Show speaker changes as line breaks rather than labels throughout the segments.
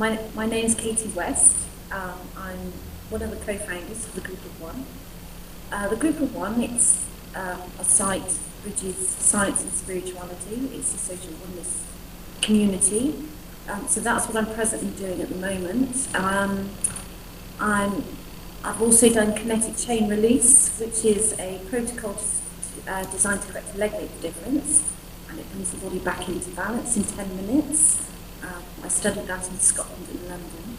My name is Katy West. I'm one of the co-founders of the GroupOf1. The GroupOf1, it's a site which is science and spirituality. It's a social oneness community. So that's what I'm presently doing at the moment. I've also done kinetic chain release, which is a protocol designed to correct a leg length difference, and it brings the body back into balance in 10 minutes. I studied that in Scotland and London.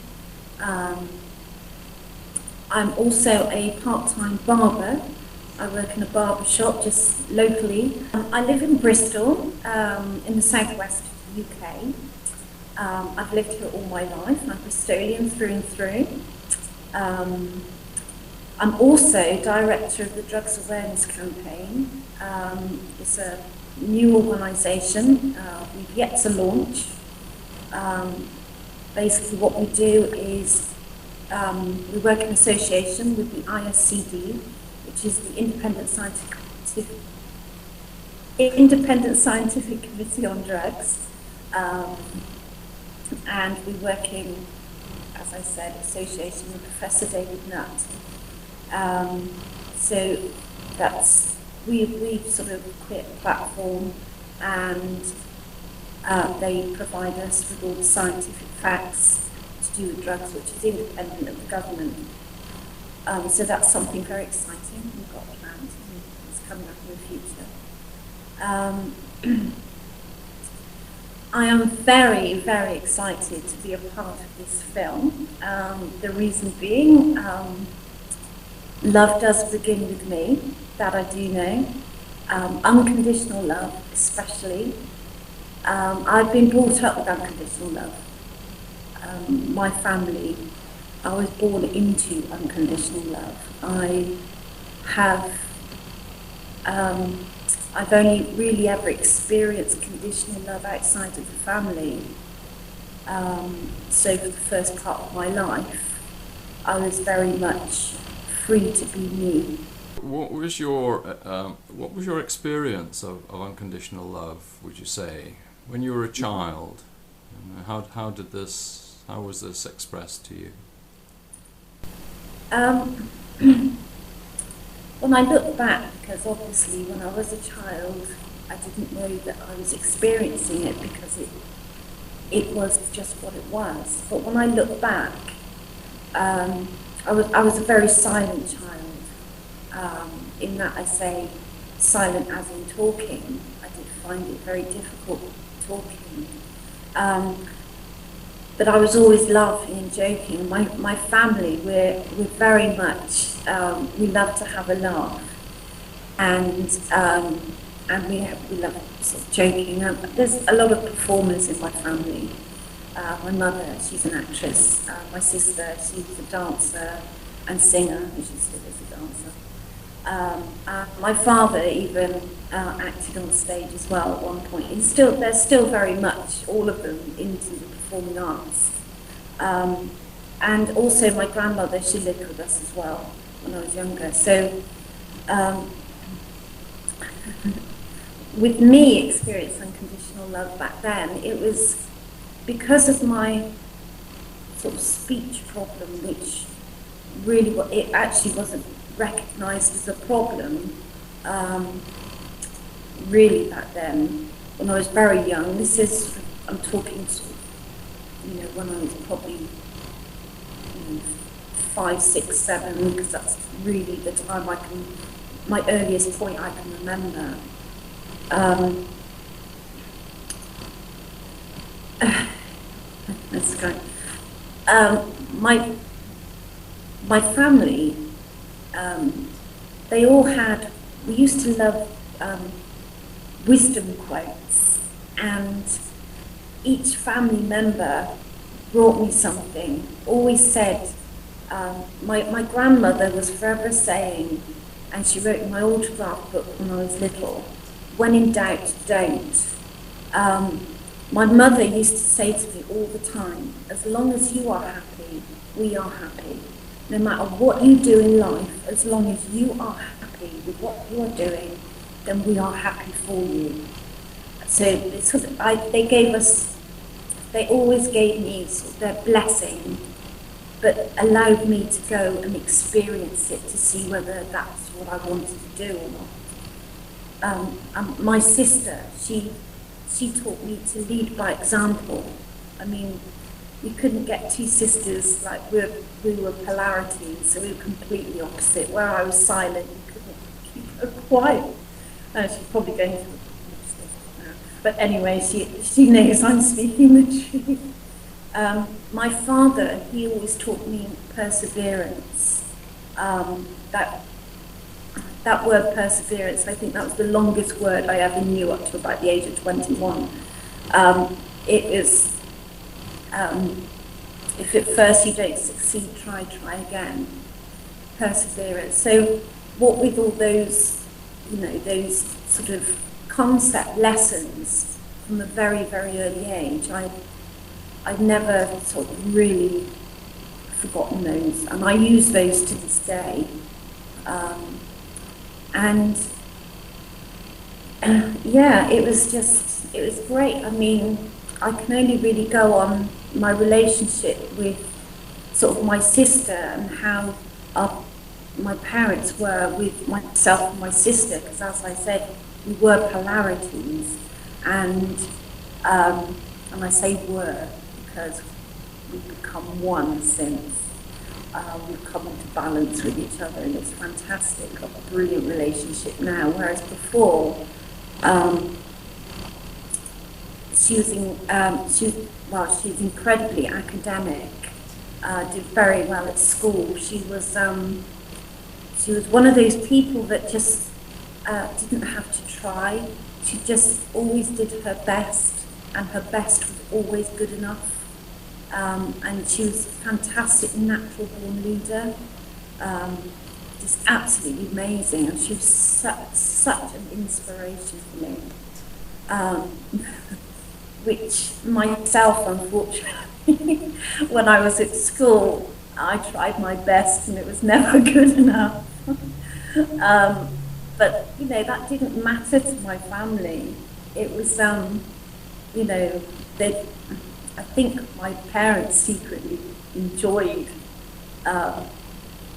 I'm also a part-time barber. I work in a barber shop just locally. I live in Bristol, in the southwest of the UK. I've lived here all my life. I'm Bristolian through and through. I'm also director of the Drugs Awareness Campaign. It's a new organisation. We've yet to launch. Basically what we do is we work in association with the ISCD, which is the Independent Scientific Committee on Drugs. And we work in, as I said, association with Professor David Nutt. So that's, we sort of create a platform, and they provide us with all the scientific facts to do with drugs, which is independent of the government. So that's something very exciting we've got planned, and it's coming up in the future. I am very, very excited to be a part of this film. The reason being, love does begin with me, that I do know. Unconditional love, especially. I've been brought up with unconditional love. My family, I was born into unconditional love. I've only really ever experienced conditional love outside of the family. So for the first part of my life, I was very much free to be me.
What was your experience of unconditional love, would you say, when you were a child? How was this expressed to you?
When I look back, because obviously when I was a child, I didn't know that I was experiencing it, because it was just what it was. But when I look back, I was a very silent child. In that I say silent as in talking. I did find it very difficult talking. But I was always laughing and joking. My family, we're very much, we love to have a laugh, and we love sort of joking. There's a lot of performers in my family. My mother, she's an actress. My sister, she's a dancer and singer, and she still is a dancer. My father even acted on stage as well at one point. They're still very much, all of them, into the performing arts. And also my grandmother, she lived with us as well when I was younger. So with me experiencing unconditional love back then, it was because of my sort of speech problem, which really, it actually wasn't recognised as a problem really back then, when I was very young. This is, I'm talking sort of, when I was probably 5, 6, 7, because that's really the time my earliest point I can remember. Let's go. My family, they all had, we used to love wisdom quotes, and each family member brought me something, always said, my grandmother was forever saying, and she wrote in my autograph book when I was little, when in doubt, don't. My mother used to say to me all the time, as long as you are happy, we are happy. No matter what you do in life, as long as you are happy with what you are doing, then we are happy for you. So they gave us they always gave me sort of their blessing, but allowed me to go and experience it to see whether that's what I wanted to do or not. My sister, she taught me to lead by example. I mean, we couldn't get two sisters like we were polarities, so we were completely opposite. Where I was silent, we couldn't keep her quiet. She's probably going to watch this now. But anyway, she knows I'm speaking the truth. My father, he always taught me perseverance. That word perseverance, I think that was the longest word I ever knew up to about the age of 21. It is, if at first you don't succeed, try again. Perseverance. So what with all those, those sort of concept lessons from a very, very early age, I've never sort of really forgotten those, and I use those to this day. Yeah, it was great. I mean, I can only really go on my relationship with sort of my sister and how my parents were with myself and my sister, because as I said, we were polarities, and I say were because we've become one since. We've come into balance with each other, and it's fantastic. Got a brilliant relationship now, whereas before, she was incredibly academic, did very well at school. She was one of those people that just didn't have to try. She just always did her best, and her best was always good enough. And she was a fantastic natural born leader, just absolutely amazing, and she was such an inspiration for me. Which myself, unfortunately, when I was at school, I tried my best and it was never good enough. But that didn't matter to my family. It was, I think my parents secretly enjoyed,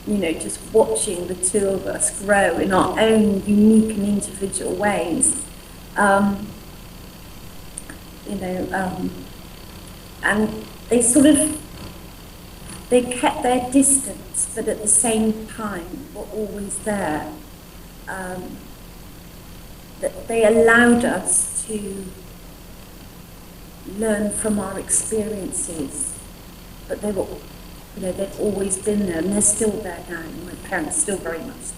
just watching the two of us grow in our own unique and individual ways. And they kept their distance, but at the same time were always there. That they allowed us to learn from our experiences, but they were, they've always been there, and they're still there now. My parents are still very much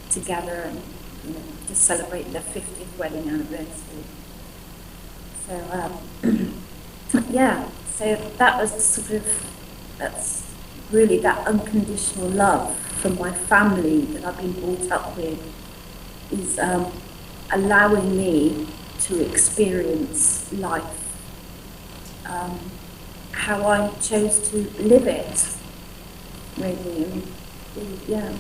together, and just celebrating their 50th wedding anniversary. So yeah, so that was that's really that unconditional love from my family that I've been brought up with, is allowing me to experience life how I chose to live it, really, yeah.